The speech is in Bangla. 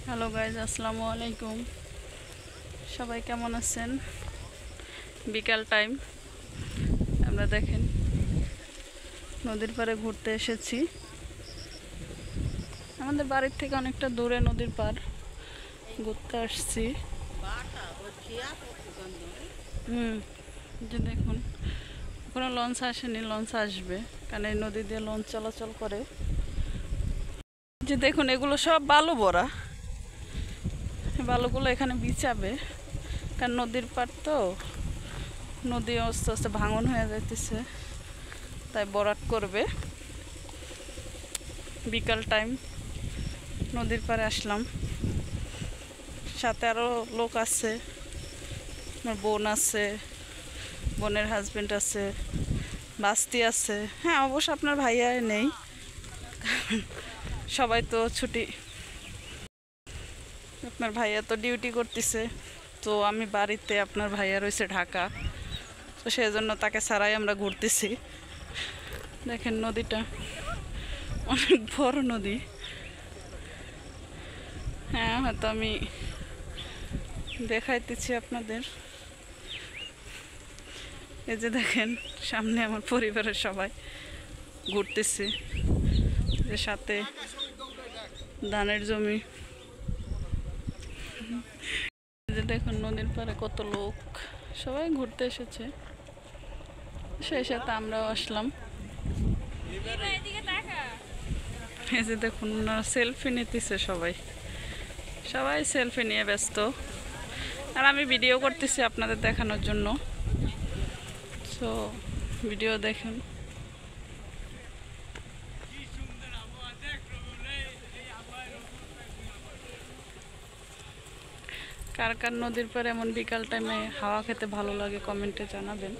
হ্যালো গাইজ, আসসালামু আলাইকুম। সবাই কেমন আছেন? বিকাল টাইম আমরা দেখেন নদীর পাড়ে ঘুরতে এসেছি। আমাদের বাড়ির থেকে অনেকটা দূরে নদীর পাড়, ঘুরতে আসছি। যে দেখুন, কোনো লঞ্চ আসেনি, লঞ্চ আসবে, কারণ এই নদী দিয়ে লঞ্চ চলাচল করে। যে দেখুন, এগুলো সব বালু ভরা, বালুগুলো এখানে বিছাবে, কারণ নদীর পাড় তো, নদী আস্তে আস্তে ভাঙন হয়ে যাইতেছে, তাই বরাট করবে। বিকাল টাইম নদীর পাড়ে আসলাম, সাথে আরও লোক আছে, আমার বোন আছে, বোনের হাজবেন্ড আছে, বাস্তি আছে। হ্যাঁ, অবশ্য আপনার ভাইয়া নেই, সবাই তো ছুটি, আপনার ভাইয়া তো ডিউটি করতেছে, তো আমি বাড়িতে, আপনার ভাইয়া রয়েছে ঢাকা, তো সেই জন্য তাকে ছাড়াই আমরা ঘুরতেছি। দেখেন নদীটা অনেক বড় নদী। হ্যাঁ, হয়তো আমি দেখাইতেছি আপনাদের। এই যে দেখেন, সামনে আমার পরিবারের সবাই ঘুরতেছে, যে সাথে ধানের জমি। যে দেখুন নদীর পাড়ে কত লোক, সবাই ঘুরতে এসেছে, সেই সাথে আমরাও আসলাম। এই যে দেখুন, ওনারা সেলফি নিতেছে, সবাই সবাই সেলফি নিয়ে ব্যস্ত, আর আমি ভিডিও করতেছি আপনাদের দেখানোর জন্য। সো ভিডিও দেখেন। কার কার নদীর পরে এমন বিকাল টাইমে হাওয়া খেতে ভালো লাগে কমেন্টে জানাবেন।